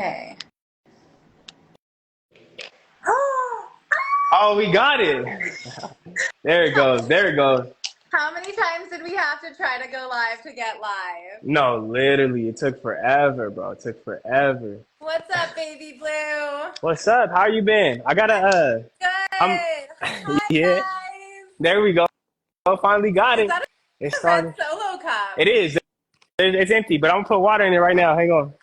Okay. Oh, we got it. There it goes. There it goes. How many times did we have to try to go live to get live? No, literally, it took forever, bro. It took forever. What's up, baby blue? What's up? How you been? I gotta, I'm, Good. Hi, yeah. guys. There we go. Finally got Is it. that It a red started. solo cup? It is. It's empty, but I'm gonna put water in it right now. Hang on.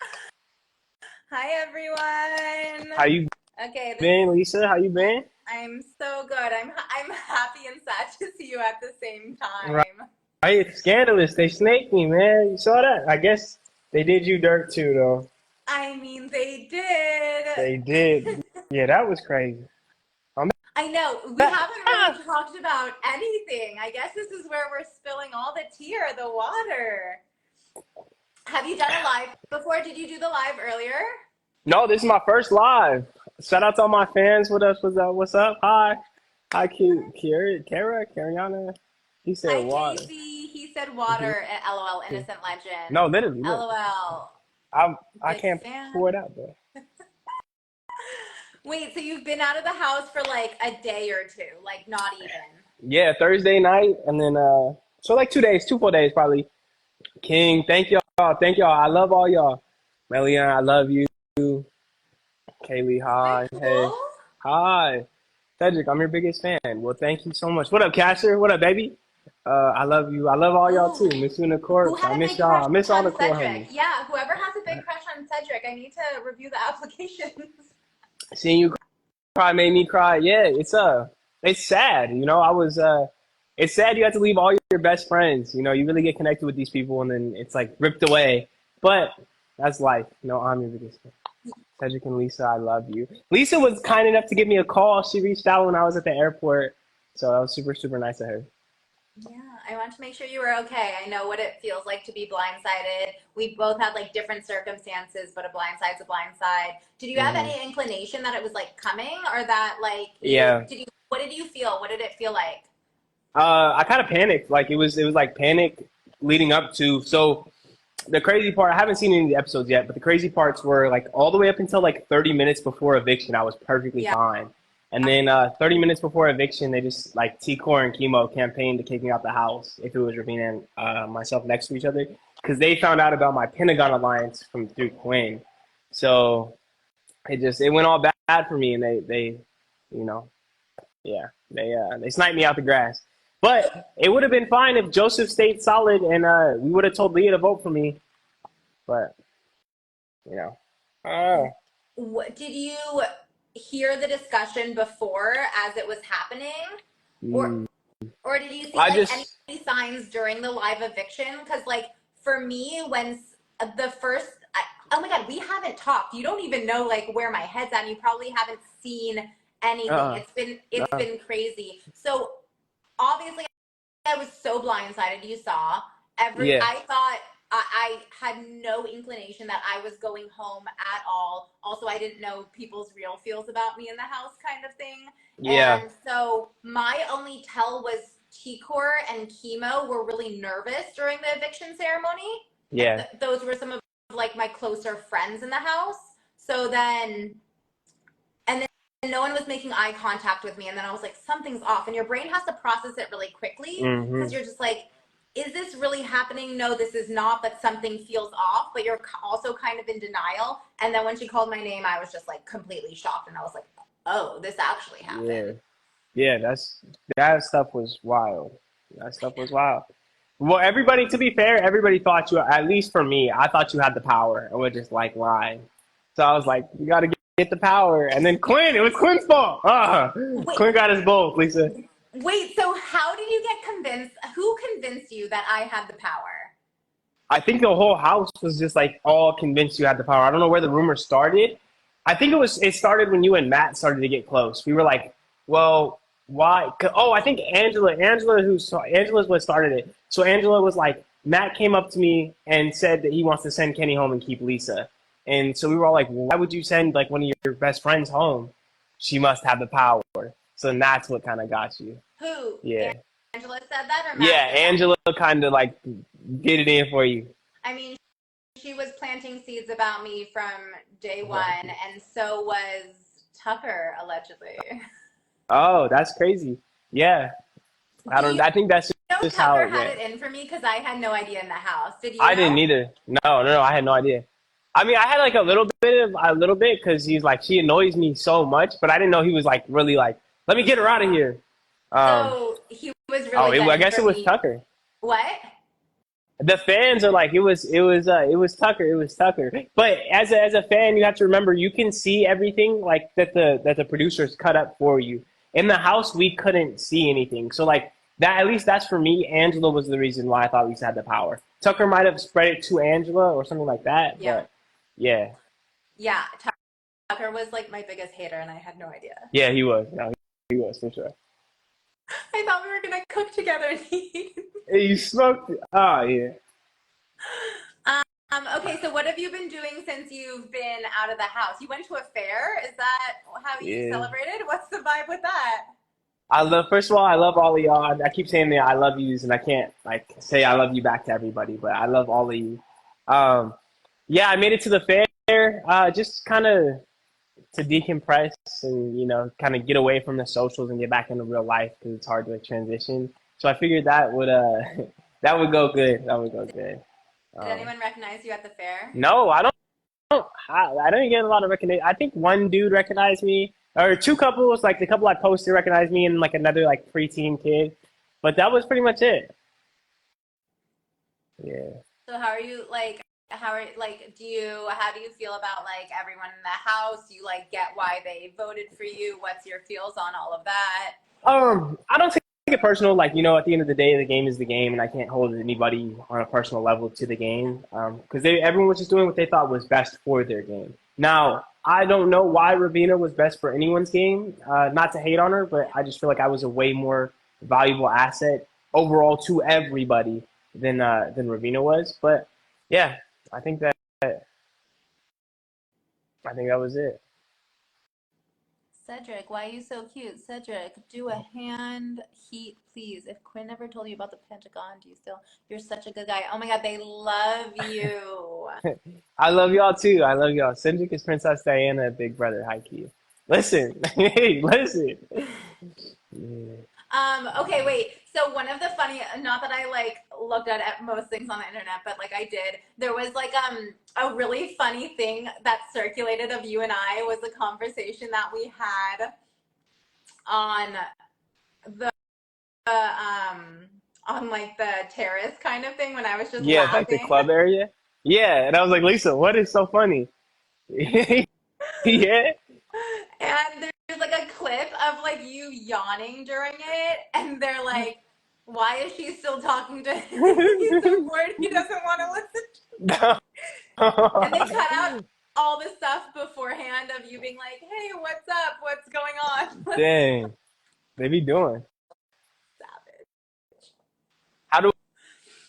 Hi, everyone. How you Okay, been, Lisa? How you been? I'm so good. I'm happy and sad to see you at the same Right. time. It's scandalous. They snaked me, man. You saw that? I guess they did you dirt too, though. I mean, they did. They did. Yeah, that was crazy. I'm I know. We haven't really talked about anything. I guess this is where we're spilling all the tea or the water. Have you done a live before? Did you do the live earlier? No, this is my first live. Shout out to all my fans. What up? What's up? What's up? Hi. Hi, Kariana. He said Hi, water. Casey. He said water. LOL, innocent legend. No, literally. Look, LOL. I Big can't fan. pour it out though. Wait, so you've been out of the house for like a day or two, like not even. Yeah, Thursday night, and then so like 2 days, 2 full days probably. King, thank y'all, thank y'all. I love all y'all. Melian, I love you. Kaylee, Isn't hi, it hey, cool? hi. Cedric, I'm your biggest fan. Well, thank you so much. What up, Casher? What up, baby? I love you. I love all y'all too. Ooh. Miss you in the Who court. I had a miss big y'all. crush I miss all the on core Cedric? homies. Yeah, whoever has a big crush on Cedric, I need to review the applications. Seeing you cry made me cry. Yeah, it's sad. You know, it's sad you have to leave all your best friends. You know, you really get connected with these people, and then it's like ripped away. But that's life. You know, I'm your biggest fan. Cedric and Lisa, I love you. Lisa was kind enough to give me a call. She reached out when I was at the airport, so that was super, super nice of her. Yeah, I want to make sure you were okay. I know what it feels like to be blindsided. We both had like different circumstances, but a blindside's a blindside. Did you have Hmm. any inclination that it was like coming or that like Yeah. what did you feel? What did it feel like? I kind of panicked. Like it was like panic leading up to. So the crazy part, I haven't seen any of the episodes yet, but the crazy parts were like all the way up until like 30 minutes before eviction, I was perfectly Yeah. fine. And then 30 minutes before eviction, they just like T-Core and Chemo campaigned to kick me out the house if it was Ravina and myself next to each other because they found out about my Pentagon alliance from through Quinn. So it went all bad for me, and they you know yeah they sniped me out the grass. But it would have been fine if Joseph stayed solid and we would have told Leah to vote for me. But you know, uh, What did you hear the discussion before as it was happening? Or mm, or did you see I like any just signs during the live eviction? Because like for me, when the first, oh my God, we haven't talked. You don't even know like where my head's at. You probably haven't seen anything. uh It's uh been crazy. So obviously, I was so blindsided. You saw yeah I thought I had no inclination that I was going home at all. Also, I didn't know people's real feels about me in the house, kind of thing. yeah And so my only tell was T-Core and Chemo were really nervous during the eviction ceremony. And yeah those were some of like my closer friends in the house. So then, and then no one was making eye contact with me. And then I was like, something's off. And your brain has to process it really quickly because hmm you're just like, is this really happening? No, this is not, but something feels off, but you're also kind of in denial. And then when she called my name, I was just like completely shocked. And I was like, oh, this actually yeah happened. yeah. That stuff was wild. That stuff was wild. Well, everybody, to be fair, everybody thought you, at least for me, I thought you had the power and would just like lie. So I was like, you got to get the power. And then Quinn, it was Quinn's fault. Wait, Quinn got us both, Lisa. wait, so how did you get convinced? Who convinced you that I had the power? I think the whole house was just like all convinced you had the power. I don't know where the rumor started. I think it started when you and Matt started to get close. We were like, well, why? Oh, I think Angela's what started it. So Angela was like, Matt came up to me and said that he wants to send Kenny home and keep Lisa. And so we were all like, well, why would you send like one of your best friends home? She must have the power. So then that's what kind of got you. Who? Yeah. Angela said that or Yeah, Matt said that? Angela kind of like did it in for you. I mean, she she was planting seeds about me from day one, and so was Tucker, allegedly. Oh, that's crazy. Yeah. Do you I think that's know just how Tucker it had went. it in for me because I had no idea in the house? Did you I know? didn't either. No, I had no idea. I mean, I had like a little bit because he's like, she annoys me so much, but I didn't know he was like really like, let me get her out of here. Um, So he was oh, really I gunning guess for it was me. Tucker. What? The fans are like, it was Tucker, it was Tucker. But as a fan, you have to remember, you can see everything like that the producers cut up for you. In the house, we couldn't see anything. So like that, at least that's for me. Angela was the reason why I thought Lisa had the power. Tucker might have spread it to Angela or something like that, Yeah. but yeah, Yeah. Tucker was like my biggest hater, and I had no idea. yeah, he was. No, he was for sure. I thought we were gonna cook together and eat. Hey, you smoked. Oh yeah. Okay, so what have you been doing since you've been out of the house? You went to a fair? Is that how you Yeah. celebrated? What's the vibe with that? I love. First of all, I love all of y'all. I keep saying that I love yous, and I can't like say I love you back to everybody, but I love all of you. Um, yeah, I made it to the fair. Just kind of to decompress and kind of get away from the socials and get back into real life because it's hard to transition. So I figured that would that would go good. That would go good. Did anyone recognize you at the fair? No, I didn't get a lot of recognition. I think one dude recognized me, or two couples, like the couple I posted recognized me, and like another like preteen kid. But that was pretty much it. Yeah. So how are you like how do you feel about like everyone in the house? You like get why they voted for you? What's your feels on all of that? I don't take it personal. Like, at the end of the day, the game is the game, and I can't hold anybody on a personal level to the game because everyone was just doing what they thought was best for their game. Now, I don't know why Ravina was best for anyone's game. Not to hate on her, but I just feel like I was a way more valuable asset overall to everybody than Ravina was. But yeah, I think that was it. Cedric, why are you so cute? Cedric, do a hand heat, please. If Quinn never told you about the Pentagon, do you still? You're such a good guy. Oh my God, they love you. I love y'all too. I love y'all. Cedric is Princess Diana, Big Brother, high key. Listen, hey, listen. Yeah. Okay, wait. So one of the funny, not that I like looked at most things on the internet, but like I did, there was like a really funny thing that circulated of you and I was a conversation that we had on the on like the terrace kind of thing when I was just Yeah, like the laughing. club area. Yeah, and I was like, Lisa, what is so funny? Yeah. And there's like a clip of like you yawning during it, and they're like, why is she still talking to him? He's so bored, he doesn't want to listen. No. And they cut out all the stuff beforehand of you being like, hey, what's up? What's going on? Dang, they be doing. Savage. How do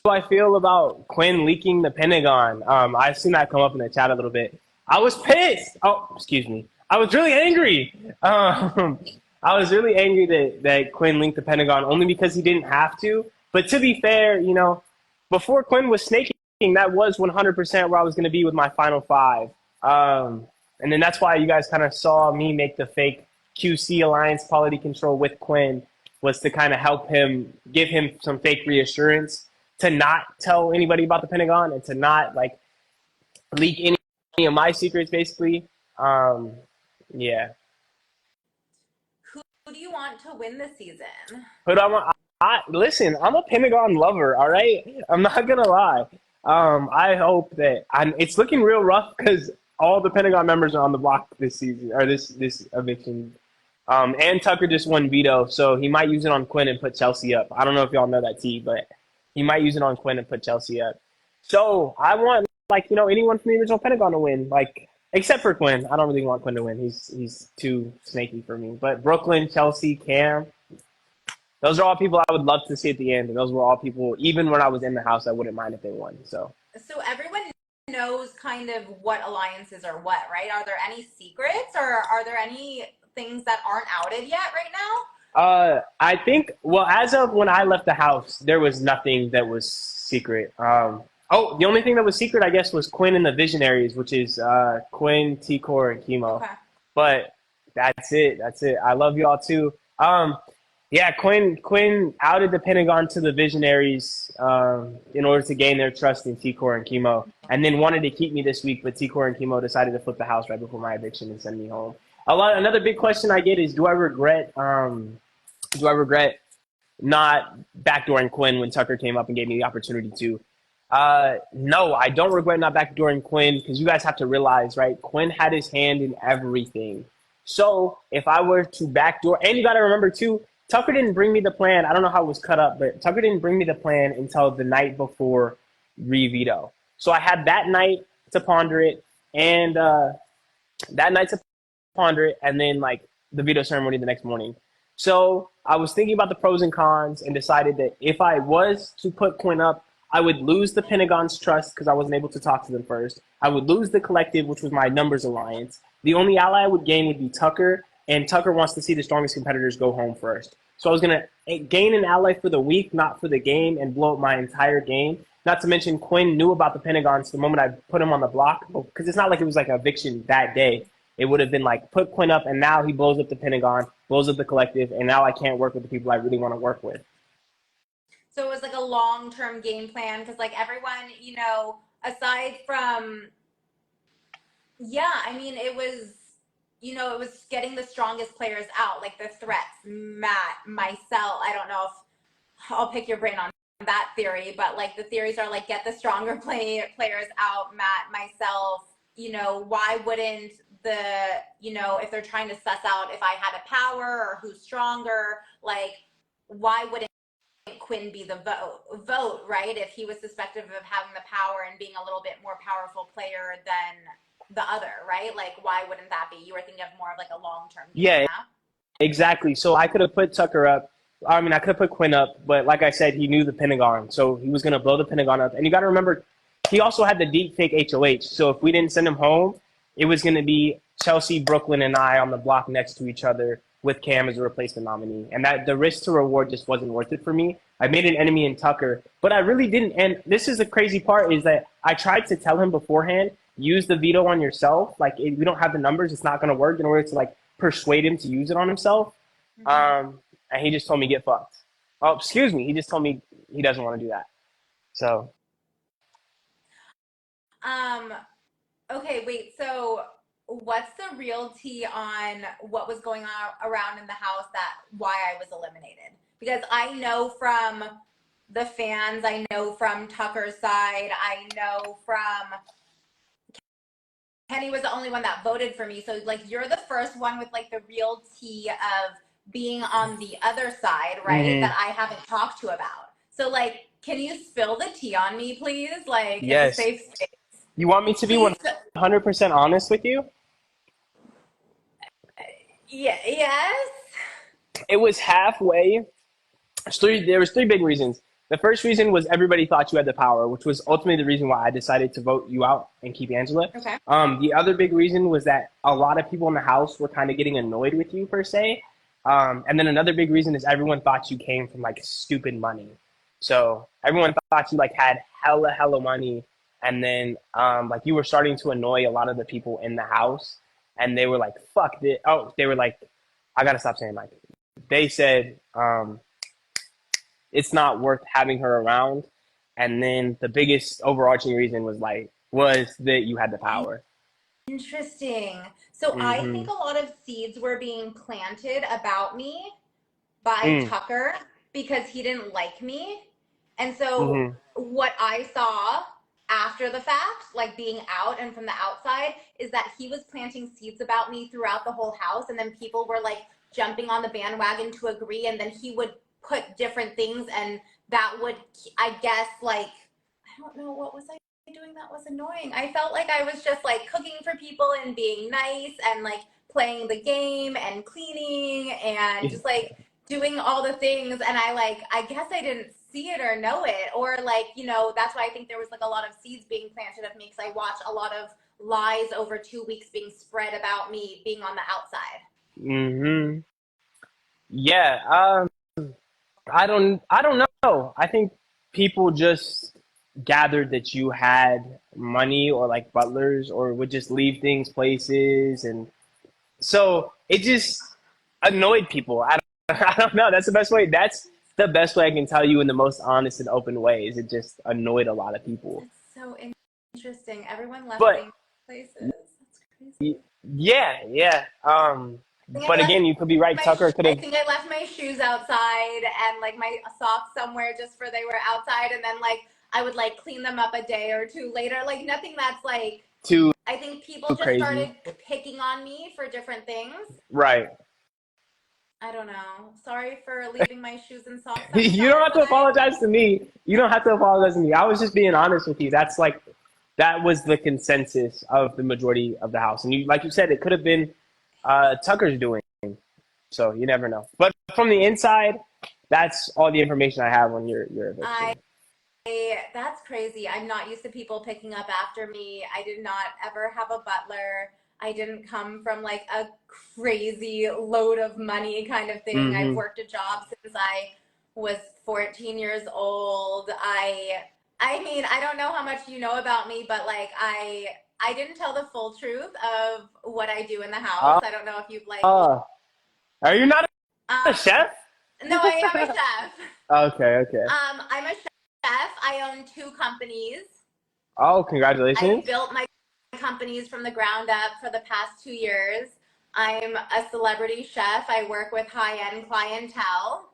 I feel about Quinn leaking the Pentagon? I've seen that come up in the chat a little bit. I was pissed. Oh, excuse me. I was really angry. I was really angry that Quinn leaked the Pentagon only because he didn't have to. But to be fair, before Quinn was snaking, that was 100% where I was going to be with my final five. And then that's why you guys kind of saw me make the fake QC alliance quality control with Quinn was to kind of help him, give him some fake reassurance to not tell anybody about the Pentagon and to not like leak any of my secrets, basically. Yeah. Who do you want to win this season? But listen, I'm a Pentagon lover, all right? I'm not going to lie. I hope that it's looking real rough because all the Pentagon members are on the block this season, or this eviction. And Tucker just won veto, so he might use it on Quinn and put Chelsea up. I don't know if y'all know that, T, but he might use it on Quinn and put Chelsea up. So I want, anyone from the original Pentagon to win, except for Quinn. I don't really want Quinn to win. He's too snaky for me. But Brooklyn, Chelsea, Cam, those are all people I would love to see at the end. And those were all people, even when I was in the house, I wouldn't mind if they won. So everyone knows kind of what alliances are what, right? Are there any secrets or are there any things that aren't outed yet right now? I think, well, as of when I left the house, there was nothing that was secret. Oh, the only thing that was secret, I guess, was Quinn and the Visionaries, which is Quinn, T-Core, and Chemo. Okay. But that's it. That's it. I love y'all too. Yeah, Quinn outed the Pentagon to the Visionaries in order to gain their trust in T-Core and Chemo, and then wanted to keep me this week, but T-Core and Chemo decided to flip the house right before my eviction and send me home. Another big question I get is, do I regret not backdooring Quinn when Tucker came up and gave me the opportunity to? No, I don't regret not backdooring Quinn because you guys have to realize, right? Quinn had his hand in everything. So if I were to backdoor, and you got to remember too, Tucker didn't bring me the plan. I don't know how it was cut up, but Tucker didn't bring me the plan until the night before re-veto. So I had that night to ponder it, and and then like the veto ceremony the next morning. So I was thinking about the pros and cons and decided that if I was to put Quinn up, I would lose the Pentagon's trust because I wasn't able to talk to them first. I would lose the collective, which was my numbers alliance. The only ally I would gain would be Tucker, and Tucker wants to see the strongest competitors go home first. So I was going to gain an ally for the week, not for the game, and blow up my entire game. Not to mention Quinn knew about the Pentagons the moment I put him on the block, because it's not like it was like an eviction that day. It would have been like, put Quinn up, and now he blows up the Pentagon, blows up the collective, and now I can't work with the people I really want to work with. So it was like a long-term game plan because like everyone, aside from, yeah, I mean, it was, it was getting the strongest players out, like the threats, Matt, myself. I don't know if I'll pick your brain on that theory, but like the theories are like get the stronger players out, Matt, myself. Why wouldn't if they're trying to suss out if I had a power or who's stronger, like why wouldn't Quinn be the vote, right? If he was suspected of having the power and being a little bit more powerful player than the other, right? Like why wouldn't that be? You were thinking of more of like a long-term game, Yeah, exactly. So I could have put Tucker up. I mean, I could have put Quinn up, but like I said, he knew the Pentagon, so he was going to blow the Pentagon up. And you got to remember, he also had the deep fake HOH. So if we didn't send him home, it was going to be Chelsea, Brooklyn, and I on the block next to each other with Cam as a replacement nominee. And that the risk to reward just wasn't worth it for me. I made an enemy in Tucker, but I really didn't. And this is the crazy part is that I tried to tell him beforehand, use the veto on yourself. Like, if we don't have the numbers, it's not going to work in order to, like, persuade him to use it on himself. And he just told me, get fucked. Oh, excuse me. He just told me he doesn't want to do that. So. Okay, wait. So what's the real tea on what was going on around in the house why I was eliminated? Because I know from the fans, I know from Tucker's side, I know from Kenny was the only one that voted for me. So like you're the first one with like the real tea of being on the other side, right? That I haven't talked to about. So like, can you spill the tea on me, please? Like, it's a Yes. safe space. You want me to be Please. 100% honest with you? Yeah. Yes. It was halfway. There was three big reasons. The first reason was everybody thought you had the power, which was ultimately the reason why I decided to vote you out and keep Angela. Okay. The other big reason was that a lot of people in the house were kind of getting annoyed with you, per se. And then another big reason is everyone thought you came from like stupid money. So everyone thought you like had hella money. And then like you were starting to annoy a lot of the people in the house. And they were like, fuck this. Oh, they were like, I got to stop saying like, they said, it's not worth having her around. And then the biggest overarching reason was that you had the power. Interesting. So I think a lot of seeds were being planted about me by Tucker because he didn't like me. And so what I saw after the fact, like being out and from the outside, is that he was planting seeds about me throughout the whole house. And then people were like jumping on the bandwagon to agree. And then he would put different things and that would, I guess, like, I don't know, what was I doing that was annoying? I felt like I was just like cooking for people and being nice and like playing the game and cleaning and just like doing all the things. And I guess I didn't see it or know it, or like, that's why I think there was like a lot of seeds being planted of me because I watched a lot of lies over 2 weeks being spread about me being on the outside. Yeah. I don't know. I think people just gathered that you had money or like butlers or would just leave things places, and so it just annoyed people. I don't know. That's the best way. That's the best way I can tell you in the most honest and open way is it just annoyed a lot of people. That's so interesting. Everyone left But things places. That's crazy. yeah, yeah. But again, you could be right. Tucker could I have think I left my shoes outside and like my socks somewhere just for they were outside, and then like I would like clean them up a day or two later. Like nothing that's like too I think people just crazy. started picking on me for different things. Right. I don't know. Sorry for leaving my shoes and socks You don't outside, have to apologize to me. You don't have to apologize to me. I was just being honest with you. That's like that was the consensus of the majority of the house. And you, like you said, it could have been Tucker's doing. So you never know. But from the inside, that's all the information I have on your eviction. That's crazy. I'm not used to people picking up after me. I did not ever have a butler. I didn't come from like a crazy load of money kind of thing. I've worked a job since I was 14 years old. I mean, I don't know how much you know about me, but like I didn't tell the full truth of what I do in the house. I don't know if you've like Are you not a chef? No, I am a chef. Okay. I'm a chef. I own 2 companies. Oh, congratulations. I built my companies from the ground up for the past 2 years. I'm a celebrity chef. I work with high-end clientele.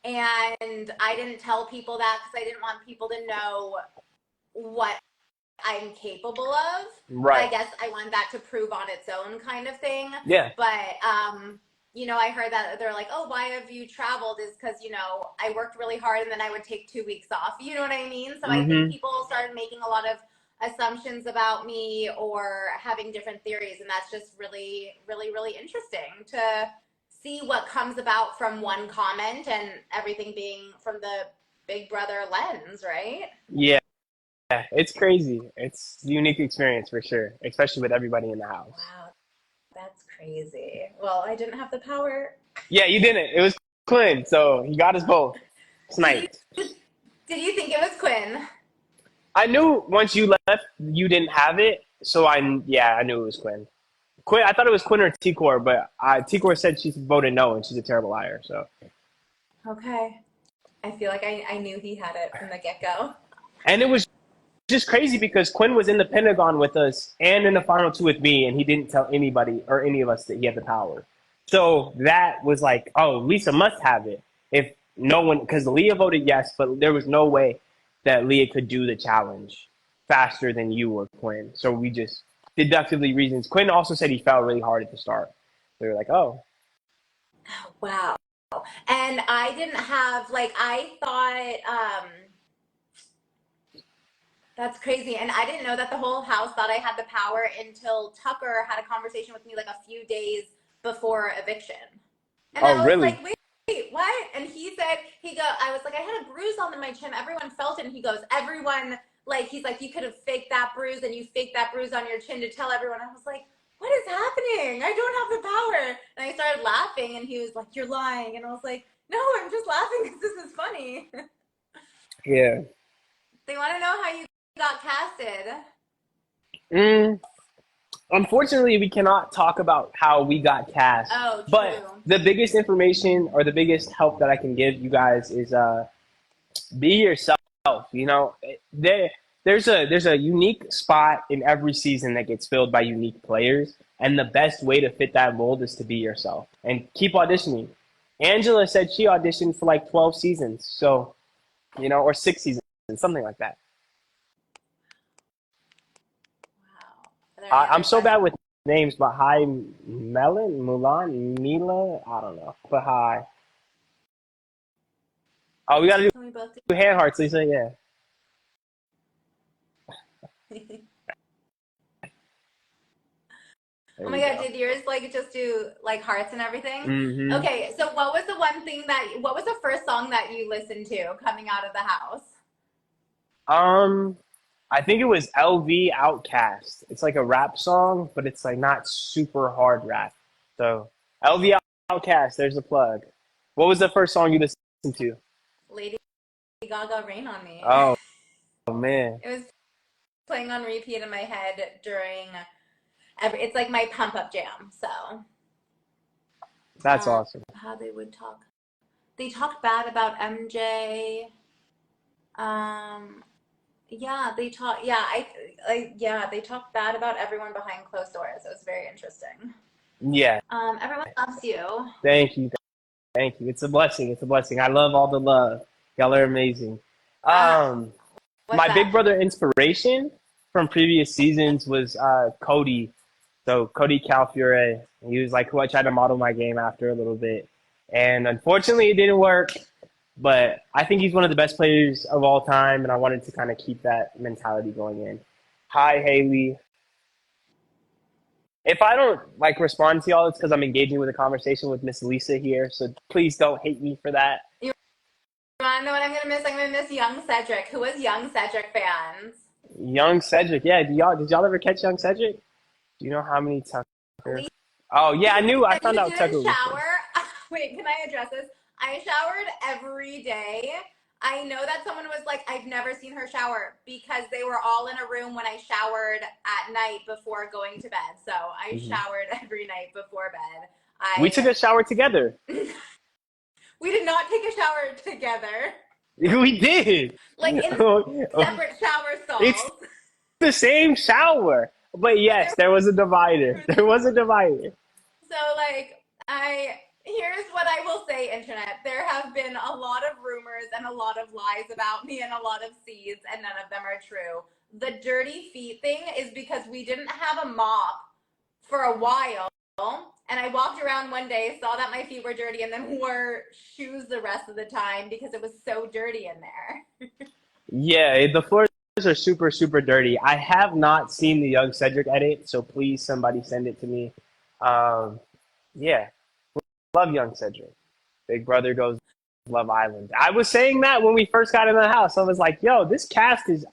And I didn't tell people that because I didn't want people to know what I'm capable of. Right. I guess I want that to prove on its own kind of thing. Yeah. But you know, I heard that they're like, oh, why have you traveled? Is because, you know, I worked really hard and then I would take 2 weeks off. You know what I mean? So I think people started making a lot of assumptions about me or having different theories. And that's just really, really, really interesting to see what comes about from one comment and everything being from the Big Brother lens, right? Yeah. It's crazy. It's a unique experience for sure, especially with everybody in the house. Wow, that's crazy. Well, I didn't have the power. Yeah, you didn't. It was Quinn, so he got us both. Sniped. Did you think it was Quinn? I knew once you left, you didn't have it, so I knew it was Quinn. Quinn, I thought it was Quinn or T-Core, but T-Core said she voted no, and she's a terrible liar. So. Okay. I feel like I knew he had it from the get-go. And it was just crazy because Quinn was in the Pentagon with us and in the final 2 with me, and he didn't tell anybody or any of us that he had the power. So that was like, oh, Lisa must have it. If no one, because Leah voted yes, but there was no way that Leah could do the challenge faster than you or Quinn. So we just deductively reasons. Quinn also said he fell really hard at the start. We were like, oh. Wow. And I didn't have, like, I thought, that's crazy. And I didn't know that the whole house thought I had the power until Tucker had a conversation with me like a few days before eviction. And I was really? like, wait, what? And he said, I was like, I had a bruise on my chin. Everyone felt it. And he goes, everyone, like, he's like, you could have faked that bruise and you faked that bruise on your chin to tell everyone. I was like, what is happening? I don't have the power. And I started laughing and he was like, you're lying. And I was like, no, I'm just laughing because this is funny. Yeah. They want to know how you got casted. Unfortunately, we cannot talk about how we got cast. Oh, true. But the biggest information or the biggest help that I can give you guys is be yourself. You know, there's a unique spot in every season that gets filled by unique players, and the best way to fit that mold is to be yourself and keep auditioning. Angela said she auditioned for like 12 seasons, so you know, or 6 seasons, something like that. Wow. I'm so bad with names, but hi, Mulan, Mila, I don't know, but hi. Oh, we gotta do hand hearts, Lisa. Yeah. Oh my God, did yours like just do like hearts and everything? Okay, so what was the first song that you listened to coming out of the house? I think it was LV Outcast. It's like a rap song, but it's like not super hard rap. So LV Outcast, there's a plug. What was the first song you listened to? Lady Gaga, Rain on Me. Oh, man, It was playing on repeat in my head during it's like my pump up jam. So that's awesome. how they would talk. They talked bad about MJ. Yeah, they talk. Yeah, yeah, they talked bad about everyone behind closed doors. It was very interesting. Yeah. Everyone loves you. Thank you. Thank you. It's a blessing. It's a blessing. I love all the love. Y'all are amazing. What's My big that? brother inspiration from previous seasons was Cody. So Cody Calfure. He was like who I tried to model my game after a little bit. And unfortunately it didn't work. But I think he's one of the best players of all time, and I wanted to kind of keep that mentality going in. Hi, Haley. If I don't like respond to y'all, it's because I'm engaging with a conversation with Miss Lisa here. So please don't hate me for that. You want to know what I'm gonna miss? I'm gonna miss young Cedric. Who was young Cedric fans? Young Cedric, yeah. Did y'all ever catch young Cedric? Do you know how many Tucker? Oh yeah, I knew. I found out Tucker was shower. Wait, can I address this? I showered every day. I know that someone was like, I've never seen her shower because they were all in a room when I showered at night before going to bed. So I showered every night before bed. We took a shower together. We did not take a shower together. We did. Like in separate shower stalls. It's the same shower. But yes, there was a divider. There was a divider. So like here's what I will say, internet. There have been a lot of rumors and a lot of lies about me and a lot of seeds, and none of them are true. The dirty feet thing is because we didn't have a mop for a while, and I walked around one day, saw that my feet were dirty, and then wore shoes the rest of the time because it was so dirty in there. Yeah, the floors are super, super dirty. I have not seen the young Cedric edit, so please somebody send it to me. Yeah. Love young Cedric. Big brother goes Love Island. I was saying that when we first got in the house. I was like, yo, this cast is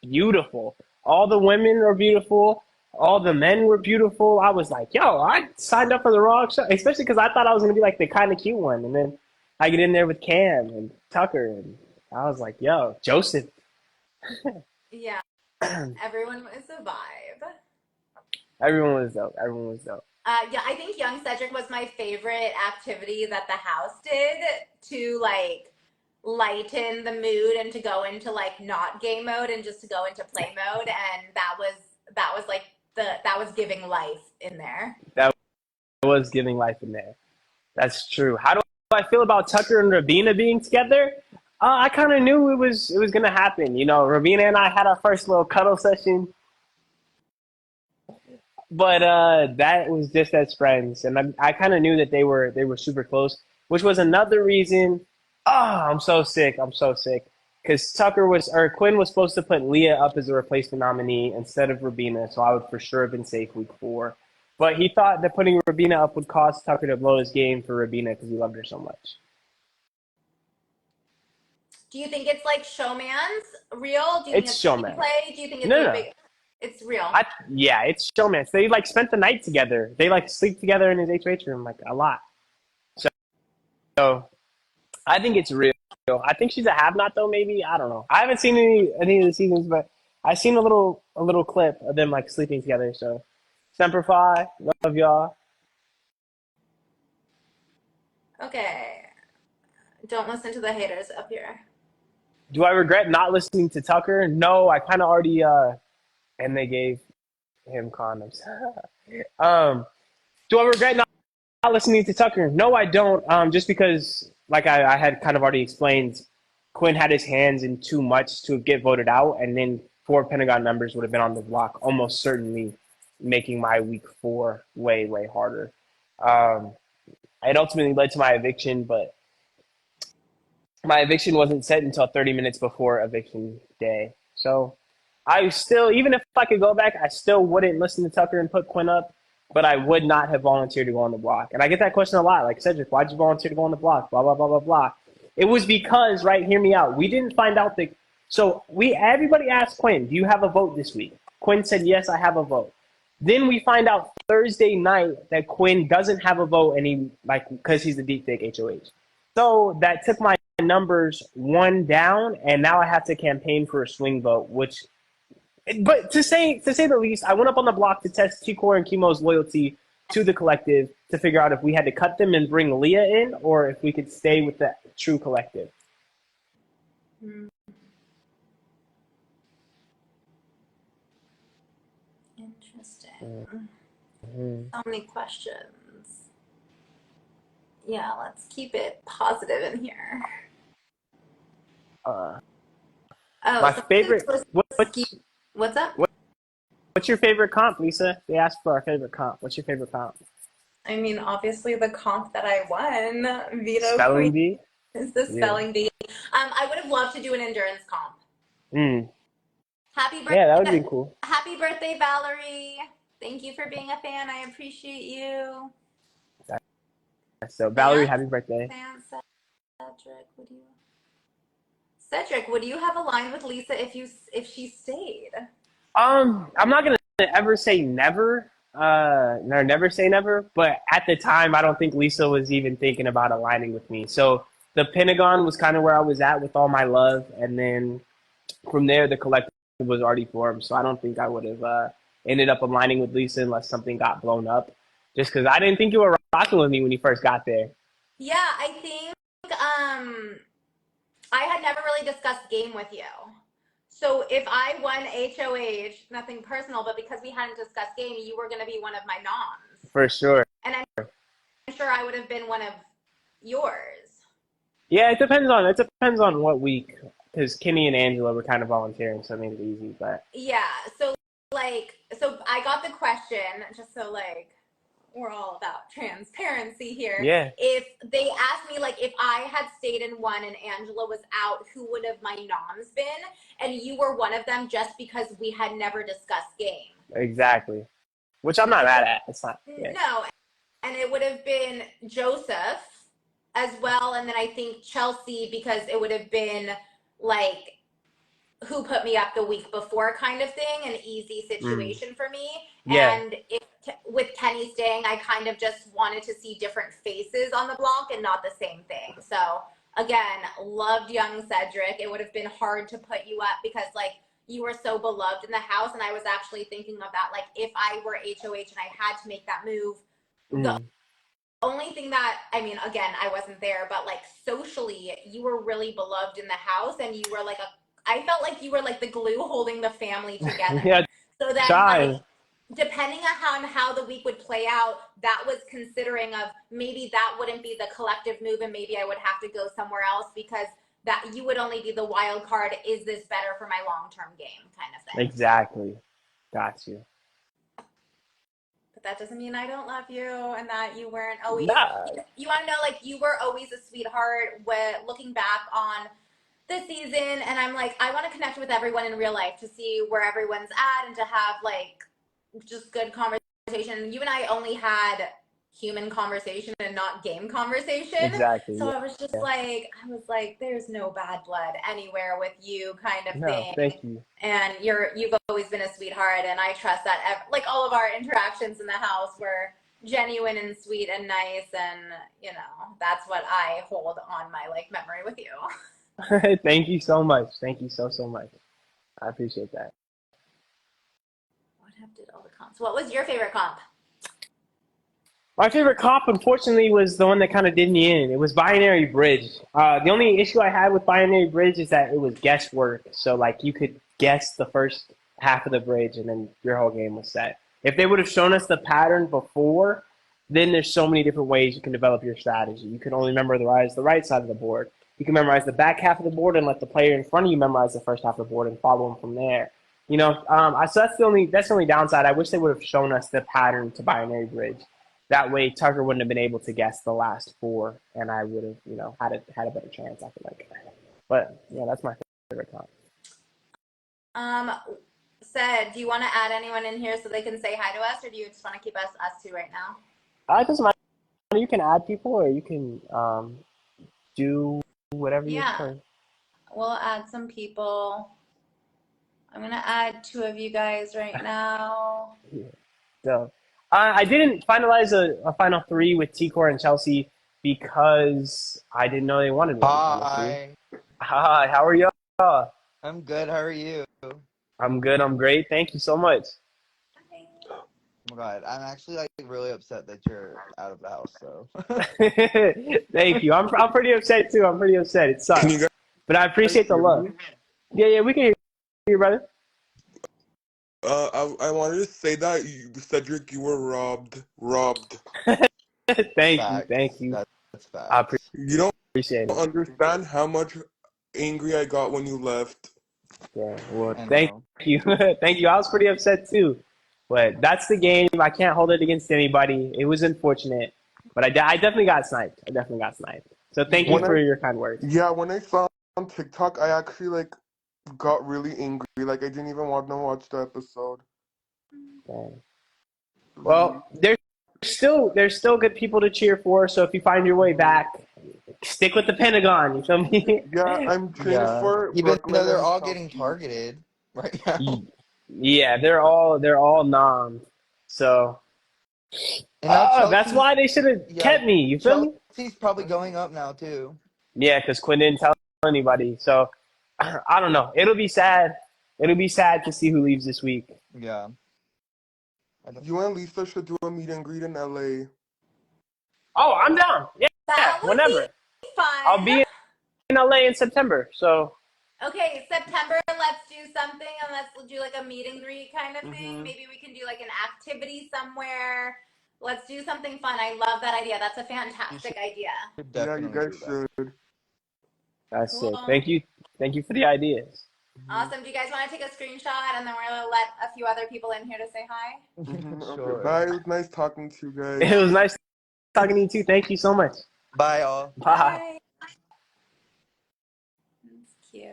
beautiful. All the women are beautiful. All the men were beautiful. I was like, yo, I signed up for the wrong show, especially because I thought I was going to be like the kind of cute one. And then I get in there with Cam and Tucker, and I was like, yo, Joseph. Yeah. Everyone was a vibe. Everyone was dope. Everyone was dope. Yeah, I think Young Cedric was my favorite activity that the house did to like lighten the mood and to go into like not game mode and just to go into play mode, and that was like that was giving life in there. That was giving life in there. That's true. How do I feel about Tucker and Rabina being together? I kind of knew it was gonna happen. You know, Rabina and I had our first little cuddle session. But that was just as friends, and I kind of knew that they were super close, which was another reason. Oh, I'm so sick. I'm so sick because Quinn was supposed to put Leah up as a replacement nominee instead of Rabina, so I would for sure have been safe week 4. But he thought that putting Rabina up would cause Tucker to blow his game for Rabina because he loved her so much. Do you think it's like Showmances real? Do you think It's Showman. play? Do you think it's No. big? It's real. Yeah, it's Showmances. They like spent the night together. They like sleep together in his HOH room like a lot. So I think it's real. I think she's a have-not though. Maybe I don't know. I haven't seen any of the seasons, but I've seen a little clip of them like sleeping together. So Semper Fi, love y'all. Okay. Don't listen to the haters up here. Do I regret not listening to Tucker? No, I kind of already. And they gave him condoms. Do I regret not listening to Tucker? No, I don't. Just because, like I had kind of already explained, Quinn had his hands in too much to get voted out, and then 4 Pentagon members would have been on the block, almost certainly making my week 4 way, way harder. It ultimately led to my eviction, but my eviction wasn't set until 30 minutes before eviction day. So I still, even if I could go back, I still wouldn't listen to Tucker and put Quinn up, but I would not have volunteered to go on the block. And I get that question a lot, like, Cedric, why'd you volunteer to go on the block? Blah, blah, blah, blah, blah. It was because, right, hear me out. We didn't find out everybody asked Quinn, do you have a vote this week? Quinn said, yes, I have a vote. Then we find out Thursday night that Quinn doesn't have a vote, and because he's the deep fake HOH. So that took my numbers one down, and now I have to campaign for a swing vote. But to say the least, I went up on the block to test T-Core and Chemo's loyalty to the collective to figure out if we had to cut them and bring Leah in, or if we could stay with the true collective. Interesting. So many questions. Yeah, let's keep it positive in here. My favorite. What's up? What's your favorite comp, Lisa? They asked for our favorite comp. What's your favorite comp? I mean, obviously the comp that I won, Veto Spelling Queen, bee? is the spelling bee. I would have loved to do an endurance comp. Happy birthday! Yeah, that would be cool. Happy birthday, Valerie! Thank you for being a fan. I appreciate you. So Valerie, happy birthday. Cedric, would you have aligned with Lisa if she stayed? I'm not gonna ever say never. No, never say never. But at the time, I don't think Lisa was even thinking about aligning with me. So the Pentagon was kind of where I was at with all my love, and then from there, the collective was already formed. So I don't think I would have ended up aligning with Lisa unless something got blown up. Just because I didn't think you were rocking with me when you first got there. Yeah, I think I had never really discussed game with you. So if I won HOH, nothing personal, but because we hadn't discussed game, you were going to be one of my noms. For sure. And I'm sure I would have been one of yours. Yeah, it depends on what week, because Kimmy and Angela were kind of volunteering, so it made it easy. But yeah, so I got the question just so we're all about transparency here. Yeah. If they asked me, if I had stayed in one and Angela was out, who would have my noms been? And you were one of them just because we had never discussed game. Exactly. Which I'm not mad at. It's not. Yeah. No. And it would have been Joseph as well. And then I think Chelsea, because it would have been who put me up the week before kind of thing, an easy situation for me. Yeah. And with Kenny staying, I kind of just wanted to see different faces on the block and not the same thing. So again, loved young Cedric. It would have been hard to put you up because you were so beloved in the house. And I was actually thinking of that, if I were HOH and I had to make that move, the only thing that, again, I wasn't there, but socially, you were really beloved in the house, and you were I felt like you were the glue holding the family together. Yeah. So then, depending on how the week would play out, that was considering of maybe that wouldn't be the collective move, and maybe I would have to go somewhere else because that you would only be the wild card. Is this better for my long-term game kind of thing? Exactly. Got you. But that doesn't mean I don't love you and that you weren't always. Nah. You want to know, you were always a sweetheart. Looking back on the season, and I'm I want to connect with everyone in real life to see where everyone's at and to have just good conversation. You and I only had human conversation and not game conversation. Exactly. So I was just there's no bad blood anywhere with you kind of thing. Thank you. And you've always been a sweetheart, and I trust that all of our interactions in the house were genuine and sweet and nice, and that's what I hold on my memory with you. Thank you so much. Thank you so much. I appreciate that. Did all the comps. What was your favorite comp? My favorite comp, unfortunately, was the one that kind of did me in. It was Binary Bridge. The only issue I had with Binary Bridge is that it was guesswork. So, you could guess the first half of the bridge, and then your whole game was set. If they would have shown us the pattern before, then there's so many different ways you can develop your strategy. You can only memorize the right side of the board. You can memorize the back half of the board and let the player in front of you memorize the first half of the board and follow them from there. So that's the only downside. I wish they would have shown us the pattern to Binary Bridge. That way, Tucker wouldn't have been able to guess the last four, and I would have, had a better chance. I feel like. But yeah, that's my favorite comp. Said, do you want to add anyone in here so they can say hi to us, or do you just want to keep us two right now? It doesn't matter. You can add people, or you can do whatever you prefer. We'll add some people. I'm going to add 2 of you guys right now. Yeah. So I didn't finalize a final 3 with T-Core and Chelsea because I didn't know they wanted one, honestly. Hi. Hi, how are y'all? I'm good. How are you? Oh I'm good. I'm great. Thank you so much. my God. I'm actually like really upset that you're out of the house, so. Thank you. I'm pretty upset too. I'm pretty upset. It Can you sucks, but I guys appreciate the hear love. me? Yeah, we can hear you, brother. I wanted to say that Cedric, you were robbed. Robbed. Thank you. Thank Facts. you. That's I facts. You don't appreciate it. understand how much angry I got when you left. Yeah. Well, I thank know. you. Thank you. I was pretty upset too, but that's the game. I can't hold it against anybody. It was unfortunate, but I definitely got sniped. I definitely got sniped. So thank you When for I your kind words. Yeah, when I saw on TikTok, I actually like got really angry. Like I didn't even want to watch the episode. Yeah. Really. Well, there's still good people to cheer for. So if you find your way back, stick with the Pentagon. You feel me? Yeah, I'm cheering Yeah. for Even though Brooklyn they're and all getting Chelsea. targeted right now. Yeah, they're all nom. So And now that's Chelsea's, why they should have yeah, kept me. You feel me? Chelsea's probably going up now too. Yeah, because Quinn didn't tell anybody. So I don't know. It'll be sad. It'll be sad to see who leaves this week. Yeah. I don't, You and Lisa should do a meet and greet in LA. Oh, I'm down. Yeah, That would be whenever. I'll fun. be in LA in September. So Okay, September, let's do something and let's do like a meet and greet kind of thing. hmm Maybe we can do like an activity somewhere. Let's do something fun. I love that idea. That's a you fantastic idea. should Yeah, you definitely guys do that. should. that's Cool. sick. Thank you. Thank you for the ideas. Awesome. Do you guys want to take a screenshot and then we're going to let a few other people in here to say hi? Okay, Sure. bye. It was nice talking to you It guys. was nice talking to you too. Thank you so much. Bye, all. Bye. Bye. That's cute.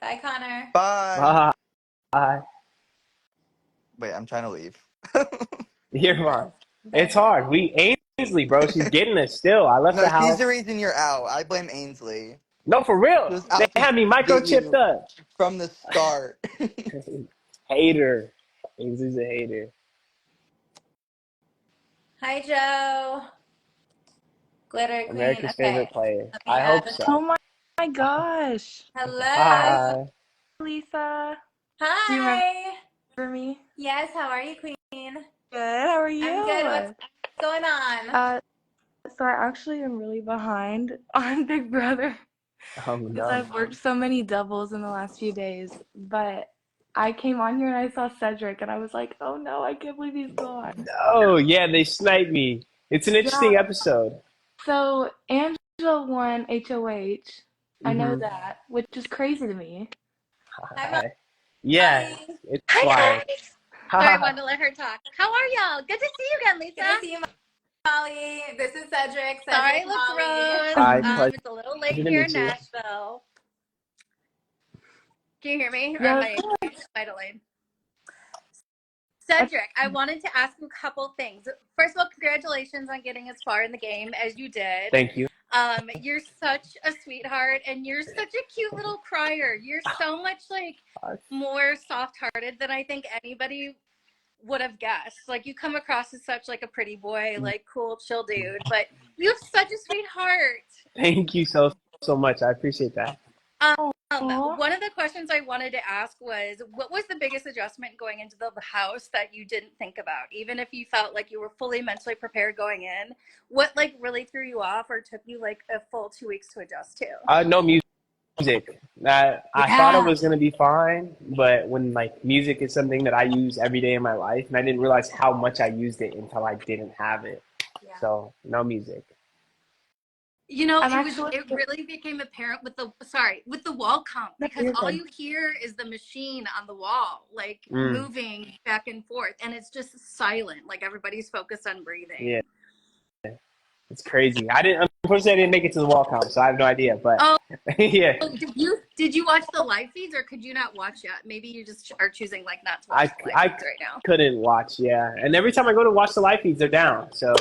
Bye, Connor. Bye. Bye. Bye. Wait, I'm trying to leave. You're fine. Bye, It's hard. girl. We Ainsley, bro. She's getting us still. I left No, the she's the house. reason you're out. I blame Ainsley. No, for She real. was They out to had me get microchipped you up. from the start. Hater. Ainsley's a hater. Hi, Joe. Glitter Queen. America's Okay. favorite player. Let me I add hope this. so. Oh my gosh. Hello. Hi. Lisa. Do you Hi. remember me? Yes, how are you, Queen? Good. How are I'm good. What's you? going on? So I actually am really behind on Big Brother Oh because no. I've worked so many doubles in the last few days. But I came on here and I saw Cedric and I was like, oh no, I can't believe he's gone. Oh yeah, they sniped me. It's an interesting Yeah. episode. So Angela won HOH. I know Mm-hmm. that, which is crazy to me. Hi, Yeah, Molly. it's Hi wild. guys. Sorry, I wanted to let her talk. How are y'all? Good to see you again, Good Lisa. to see you, Molly. This is Cedric. Sorry Cedric, I look Molly. gross. Hi, pleasure It's a little late to here in meet you. Nashville. Can you hear me? Or am Yes. I delayed? Cedric, I wanted to ask you a couple things. First of all, congratulations on getting as far in the game as you did. Thank you. You're such a sweetheart and you're such a cute little crier. You're so much like more soft-hearted than I think anybody would have guessed. Like you come across as such like a pretty boy, like cool, chill dude, but you have such a sweet heart. Thank you so much. I appreciate that. Aw. One of the questions I wanted to ask was, what was the biggest adjustment going into the house that you didn't think about, even if you felt like you were fully mentally prepared going in? What like really threw you off or took you like a full 2 weeks to adjust to? No music. I thought it Yeah. was gonna be fine, but when like music is something that I use every day in my life, and I didn't realize how much I used it until I didn't have it. Yeah. So no music. You know, I'm actually it really became apparent with the wall count, no, because you're all good. you hear is the machine on the wall, like Mm, moving back and forth, and it's just silent, like everybody's focused on breathing. yeah, it's crazy. Unfortunately, I didn't make it to the wall count, so I have no idea. But Oh, yeah, did you watch the live feeds, or could you not watch yet? Maybe you just are choosing like not to watch I, the live I feeds right now. couldn't watch. Yeah, and every time I go to watch the live feeds, they're down. So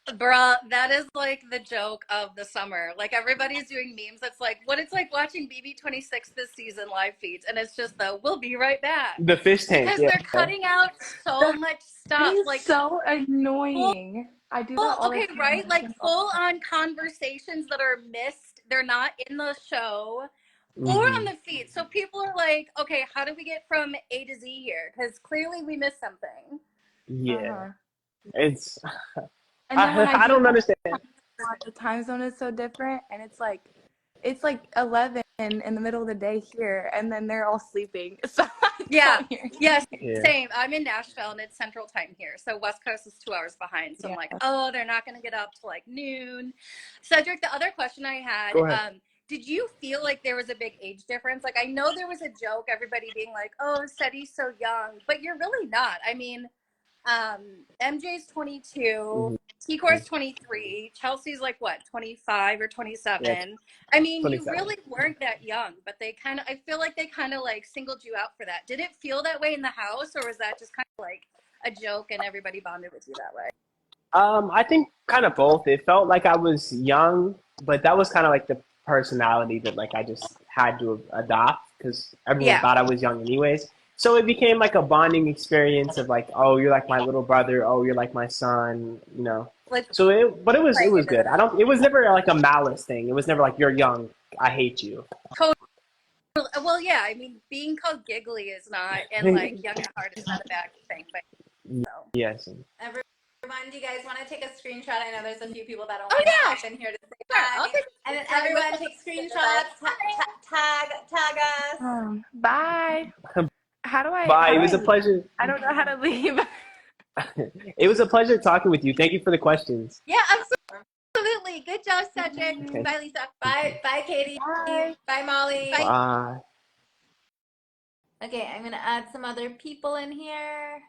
Bruh, that is like the joke of the summer. Like everybody's doing memes. That's like what it's like watching BB26 this season live feeds, and it's just the "we'll be right back" The fish tank, because yeah. they're cutting out so much It stuff. is Like so annoying. I do that all the okay, time. right? Like full on conversations that are missed. They're not in the show or on the feed. So people are like, okay, how do we get from A to Z here? Because clearly we missed something. Yeah. Uh-huh. It's And then when I do don't that, understand. the time zone is so different, and it's like 11 in the middle of the day here, and then they're all sleeping. So I Yeah. don't hear Yes. Yeah. Same. I'm in Nashville and it's Central Time here. So West Coast is 2 hours behind. So I'm like, oh, they're not going to get up till like noon. Cedric, the other question I had, Go ahead. did you feel like there was a big age difference? Like I know there was a joke, everybody being like, oh, Ceddy's so young, but you're really not. I mean, MJ's 22, T-Core's 23, Chelsea's like what, 25 or 27? Yeah, I mean, 27. you really weren't that young, but I feel like they kind of like singled you out for that. Did it feel that way in the house, or was that just kind of like a joke and everybody bonded with you that way? I think kind of both. It felt like I was young, but that was kind of like the personality that like I just had to adopt because everyone thought I was young anyways. So it became like a bonding experience of like, oh, you're like my little brother. Oh, you're like my son. You know. So it was good. It was never like a malice thing. It was never like you're young. I hate you. Well, yeah. I mean, being called giggly is not, and like young at heart is not a bad thing. But so. Yes. Everyone, do you guys want to take a screenshot? I know there's a few people that don't want to hop in here to say hi. And then everyone take screenshots, tag us. Bye. How do I? Bye. It was a pleasure. I don't know how to leave. It was a pleasure talking with you. Thank you for the questions. Yeah, absolutely. Good job, Cedric. Okay. Bye, Lisa. Bye, Katie. Bye, Molly. Bye. Okay, I'm going to add some other people in here.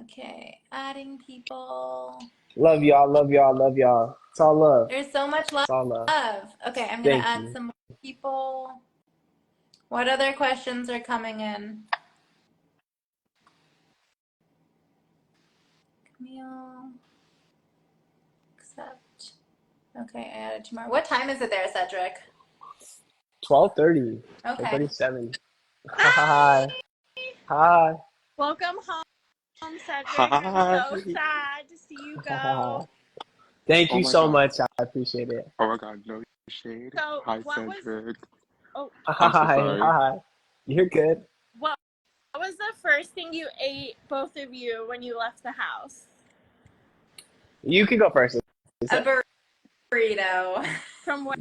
Okay, adding people. Love y'all, love y'all, love y'all. It's all love. There's so much love. It's all love. Okay, I'm going to add some more people. What other questions are coming in? Camille. Accept. Okay, I added 2 more. What time is it there, Cedric? 12:30. Okay. 12:37. Hi. Hi. Welcome home, Cedric. I'm so sad to see you go. Thank you so much. I appreciate it. Oh my God, no shade. So, Hi, what Cedric. Oh, Hi. I'm so sorry. Hi. You're good. what was the first thing you ate, both of you, when you left the house? You can go first. A burrito. From where?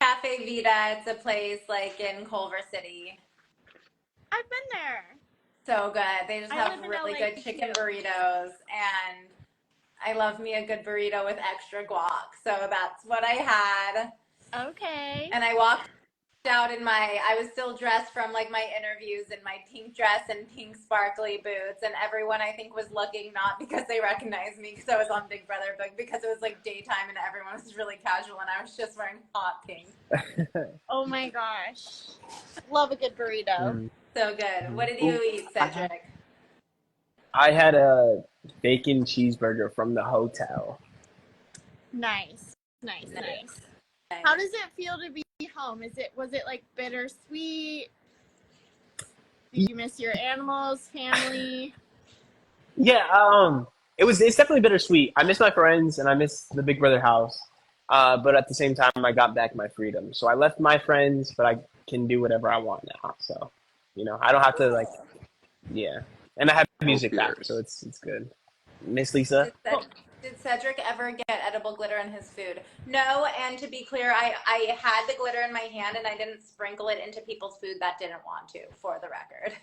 Cafe Vita. It's a place like in Culver City. I've been there. So good. They just I have live in really LA good chicken too. burritos, and I love me a good burrito with extra guac. So that's what I had. Okay. And I walked out in I was still dressed from like my interviews in my pink dress and pink sparkly boots, and everyone I think was looking not because they recognized me because I was on Big Brother, but because it was like daytime and everyone was really casual and I was just wearing hot pink. Oh my gosh. Love a good burrito. So good. What did you eat, Cedric? I had a bacon cheeseburger from the hotel. Nice. How does it feel to be home? Was it like bittersweet? Did you miss your animals, family? Yeah, it's definitely bittersweet. I miss my friends and I miss the Big Brother house. But at the same time I got back my freedom. So I left my friends, but I can do whatever I want now. So, I don't have to like and I have music back, so it's good. Miss Lisa? Did Cedric ever get edible glitter in his food? No, and to be clear, I had the glitter in my hand and I didn't sprinkle it into people's food that didn't want to, for the record.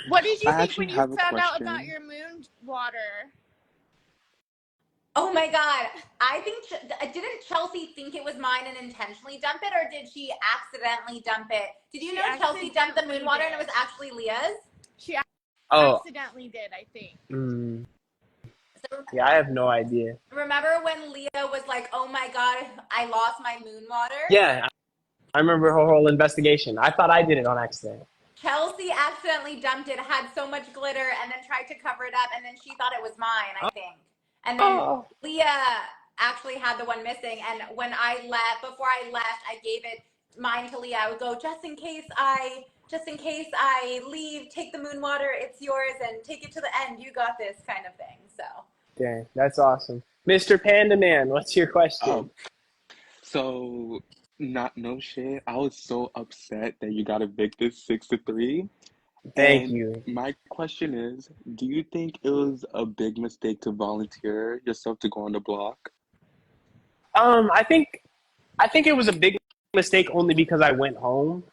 What did you think when you found out about your moon water? Oh my God. I think, didn't Chelsea think it was mine and intentionally dump it, or did she accidentally dump it? Did you know Chelsea dumped the moon water and it was actually Leah's? She accidentally did, I think. Yeah, I have no idea. Remember when Leah was like, oh my God, I lost my moon water? Yeah, I remember her whole investigation. I thought I did it on accident. Chelsea Chelsea accidentally dumped it, had so much glitter, and then tried to cover it up, and then she thought it was mine, I think. And then Leah actually had the one missing, and when before I left, I gave it mine to Leah. I would go, just in case I leave, take the moon water, it's yours, and take it to the end. You got this, kind of thing. So. Dang, that's awesome. Mr. Panda Man, what's your question? So, no shit. I was so upset that you got evicted 6-3. Thank And you. my question is, do you think it was a big mistake to volunteer yourself to go on the block? I think it was a big mistake only because I went home.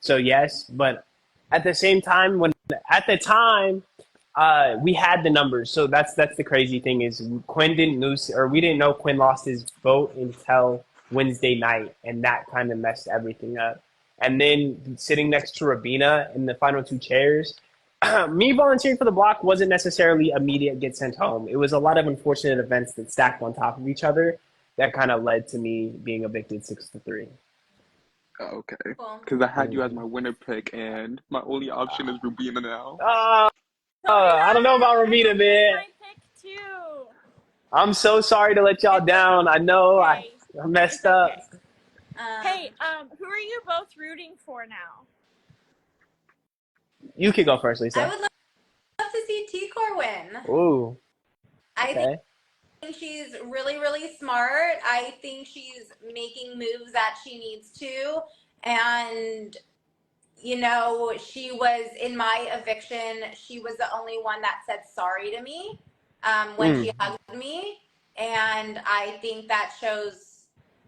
So yes, but at the same time, we had the numbers. So that's the crazy thing is Quinn didn't lose, or we didn't know Quinn lost his vote until Wednesday night, and that kind of messed everything up. And then sitting next to Rabina in the final two chairs, me volunteering for the block wasn't necessarily immediate get sent home. It was a lot of unfortunate events that stacked on top of each other that kind of led to me being evicted 6-3. Okay. Cool. Because I had you as my winner pick, and my only option is Rubina now. I don't know about Rabina, man. My pick too. I'm so sorry to let y'all down. I know I messed It's okay. up. Hey, who are you both rooting for now? You can go first, Lisa. I would love to see T-Core win. Ooh. I Okay. think she's really, really smart. I think she's making moves that she needs to. And, you know, she was in my eviction. She was the only one that said sorry to me when she hugged me. And I think that shows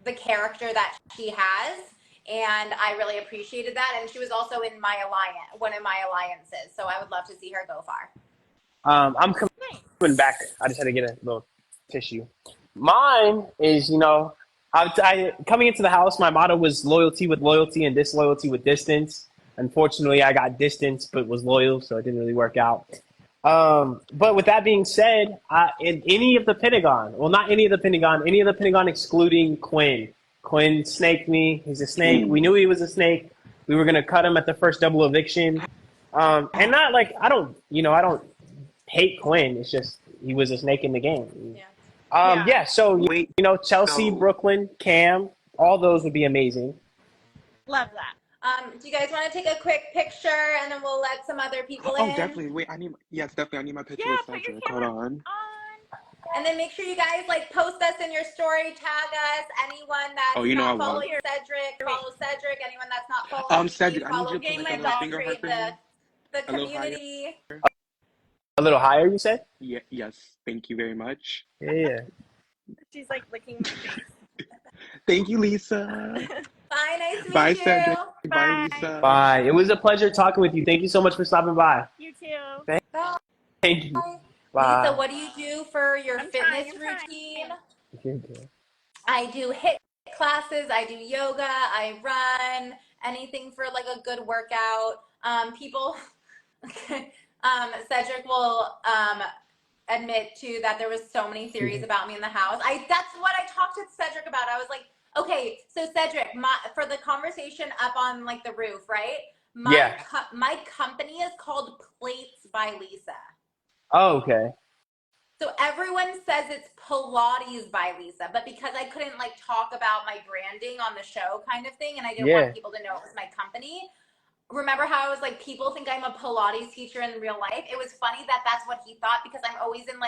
the character that she has. And I really appreciated that. And she was also in my alliance, one of my alliances. So I would love to see her go far. I'm coming back. I just had to get a little tissue. Mine is, I coming into the house, my motto was loyalty with loyalty and disloyalty with distance. Unfortunately, I got distance, but was loyal, so it didn't really work out. But with that being said, in any of the Pentagon, well, not any of the Pentagon excluding Quinn. Quinn snaked me. He's a snake. We knew he was a snake. We were going to cut him at the first double eviction. And not like, I don't hate Quinn. It's just he was a snake in the game. So, Chelsea, Brooklyn, Cam, all those would be amazing. Love that. Do you guys want to take a quick picture and then we'll let some other people in? Oh, definitely. Wait, I need my picture with Cedric. Hold on. And then make sure you guys post us in your story, tag us. Anyone that's not following Cedric, follow Cedric. Anyone that's not following Cedric, I follow need you to put Game like My a finger heart for me. the community. A little higher, you said? Yeah, yes. Thank you very much. Yeah. She's like licking my face. Thank you, Lisa. Bye, nice to meet Bye, you. Cedric. Bye, Lisa. Bye. It was a pleasure talking with you. Thank you so much for stopping by. You too. Thank you. Bye. Lisa, what do you do for your fitness routine? I do HIIT classes, I do yoga, I run, anything for a good workout. Cedric will admit too that there was so many theories about me in the house. That's what I talked to Cedric about. I was like, okay, so Cedric, for the conversation up on the roof, right? My company is called Plates by Lisa. Oh, okay. So everyone says it's Pilates by Lisa, but because I couldn't talk about my branding on the show kind of thing, and I didn't want people to know it was my company. Remember how I was people think I'm a Pilates teacher in real life? It was funny that that's what he thought because I'm always in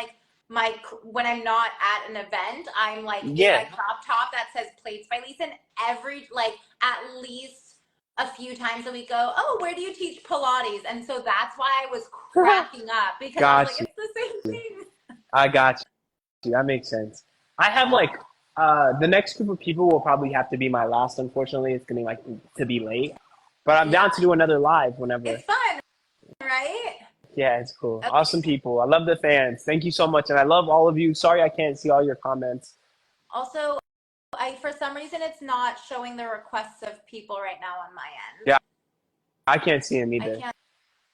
when I'm not at an event, I'm in my crop top that says Plates by Lisa, and every at least a few times a week go, oh, where do you teach Pilates? And so that's why I was cracking up because I was it's the same thing. I got you. That makes sense. I have the next group of people will probably have to be my last. Unfortunately, it's going to be late, but I'm down to do another live whenever. It's fun, right? Yeah, it's cool. Okay. Awesome people. I love the fans. Thank you so much, and I love all of you. Sorry I can't see all your comments. Also, for some reason it's not showing the requests of people right now on my end. Yeah, I can't see them either. I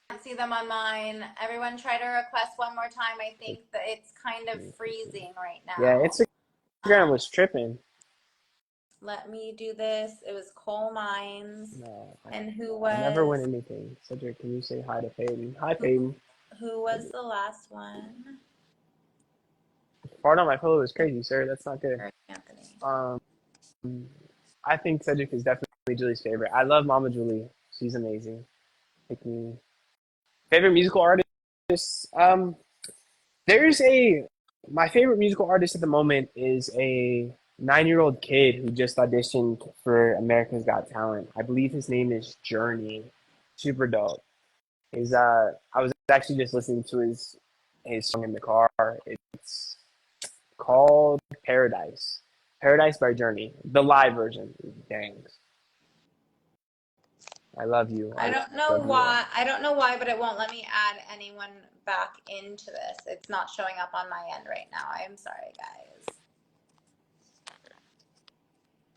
can't see them on mine. Everyone try to request one more time. I think that it's kind of freezing right now. Yeah, Instagram was tripping. Let me do this. It was coal mines. No, And who I never win was anything. Cedric, can you say hi to Peyton? Hi, Peyton. the last one? Fart on my pillow is crazy, sir. That's not good. Or Anthony. I think Cedric is definitely Julie's favorite. I love Mama Julie. She's amazing. Pick me. Favorite musical artist? There's a my favorite musical artist at the moment is a 9-year-old kid who just auditioned for America's Got Talent. I believe his name is Journey. Super dope. I was actually just listening to his song in the car. It's called Paradise. Paradise by Journey. The live version. Dang. I love you. I don't know why. I don't know why, but it won't let me add anyone back into this. It's not showing up on my end right now. I'm sorry, guys.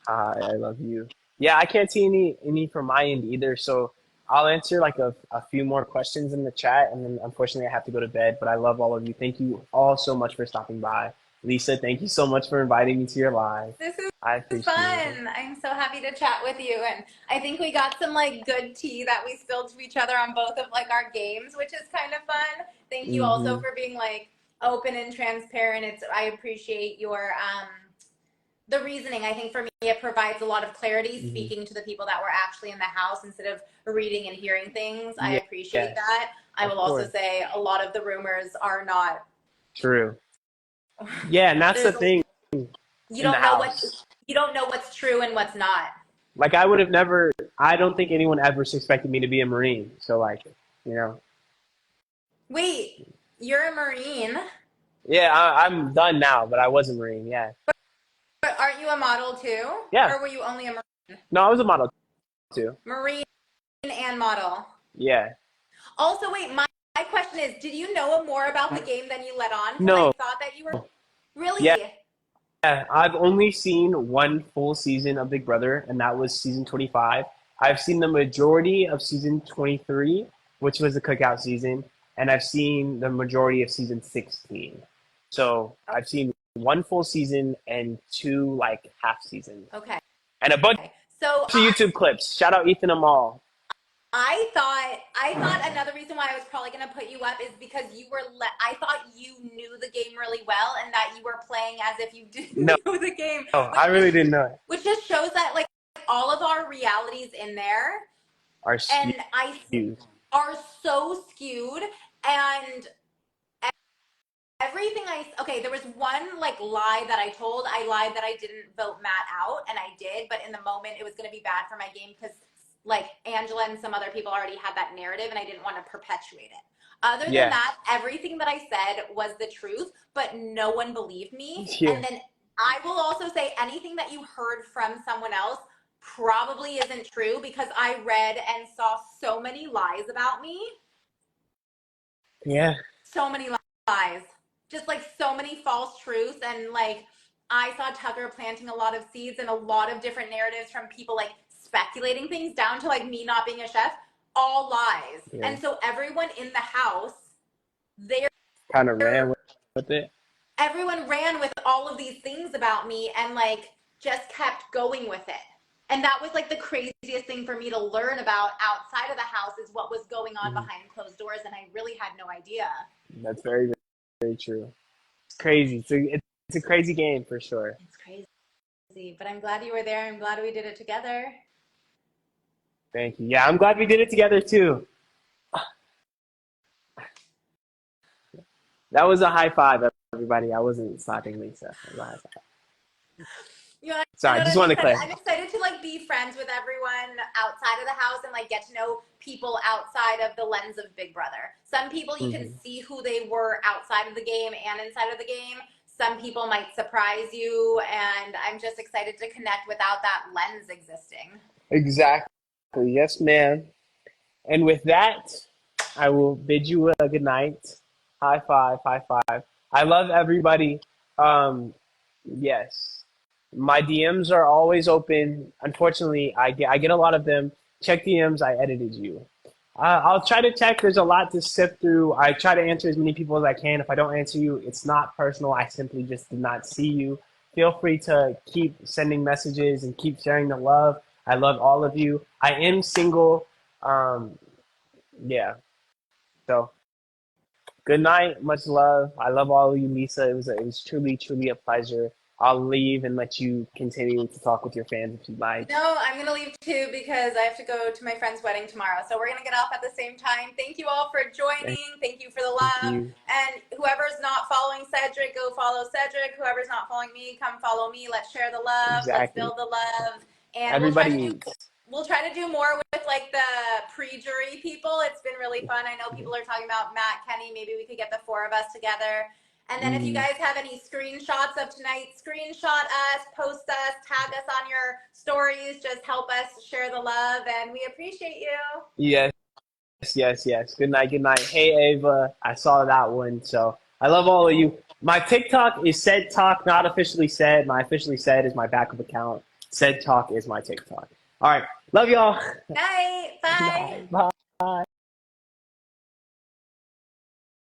Hi, I love you. Yeah, I can't see any from my end either. So I'll answer like a few more questions in the chat, and then unfortunately I have to go to bed. But I love all of you. Thank you all so much for stopping by. Lisa, thank you so much for inviting me to your live. This is I appreciate it. fun. I'm so happy to chat with you, and I think we got some like good tea that we spilled to each other on both of like our games, which is kind of fun. Thank you also for being like open and transparent. I appreciate your the reasoning. I think for me it provides a lot of clarity speaking to the people that were actually in the house instead of reading and hearing things. I appreciate that. I will also say a lot of the rumors are not true. Yeah, and that's the thing. You don't know what's true and what's not. Like I don't think anyone ever suspected me to be a Marine. So like, you know. Wait, you're a Marine? Yeah, I'm done now, but I was a Marine, yeah. But aren't you a model too? Yeah. Or were you only a Marine? No, I was a model too. Marine and model. Yeah. Also, wait, my question is, did you know more about the game than you let on? No. I thought that you were... Really? Yeah, I've only seen one full season of Big Brother, and that was season 25. I've seen the majority of season 23, which was the cookout season, and I've seen the majority of season 16. So I've seen one full season and 2 like half seasons. Okay. And a bunch of YouTube clips. Shout out Ethan Amal. I thought another reason why I was probably going to put you up is because I thought you knew the game really well and that you were playing as if you didn't know the game. No, I really didn't know it. Which just shows that like all of our realities in there are skewed. Are so skewed, and everything there was one like lie that I told. I lied that I didn't vote Matt out, and I did, but in the moment it was going to be bad for my game because like Angela and some other people already had that narrative and I didn't want to perpetuate it. Other than that, everything that I said was the truth, but no one believed me. Yeah. And then I will also say anything that you heard from someone else probably isn't true because I read and saw so many lies about me. Yeah. So many lies. Just like so many false truths, and like I saw Tucker planting a lot of seeds and a lot of different narratives from people like speculating things down to like me not being a chef, all lies. Yeah. And so everyone in the house, they kind of ran with it. Everyone ran with all of these things about me and like just kept going with it. And that was like the craziest thing for me to learn about outside of the house is what was going on behind closed doors, and I really had no idea. That's very, very true. It's crazy. It's a crazy game for sure. It's crazy, but I'm glad you were there. I'm glad we did it together. Thank you. Yeah, I'm glad we did it together too. That was a high five, everybody. I wasn't slapping Lisa. It was a high five. Sorry, I just want to clarify. I'm excited to like be friends with everyone outside of the house and like get to know people outside of the lens of Big Brother. Some people you can see who they were outside of the game and inside of the game. Some people might surprise you, and I'm just excited to connect without that lens existing. Exactly. Yes, ma'am. And with that, I will bid you a good night. High five, high five. I love everybody. Yes. My DMs are always open. Unfortunately, I get a lot of them. Check DMs. I edited you. I'll try to check. There's a lot to sift through. I try to answer as many people as I can. If I don't answer you, it's not personal. I simply just did not see you feel free to keep sending messages and keep sharing the love. I love all of you. I am single. Yeah. So good night. Much love. I love all of you, Lisa. It was truly, truly a pleasure. I'll leave and let you continue to talk with your fans if you'd like. No, I'm going to leave too because I have to go to my friend's wedding tomorrow. So we're going to get off at the same time. Thank you all for joining. Thank you for the Thank love. you. And whoever's not following Cedric, go follow Cedric. Whoever's not following me, come follow me. Let's share the love. Let's Exactly. build the love. And Everybody we'll try to do more with like the pre-jury people. It's been really fun. I know people are talking about Matt, Kenny. Maybe we could get the 4 of us together. And then if you guys have any screenshots of tonight, screenshot us, post us, tag us on your stories. Just help us share the love, and we appreciate you. Yes. Good night, good night. Hey, Ava. I saw that one. So I love all of you. My TikTok is Said Talk, not officially Said. My officially Said is my backup account. Said Talk is my TikTok. All right. Love y'all. Night. Bye. Bye.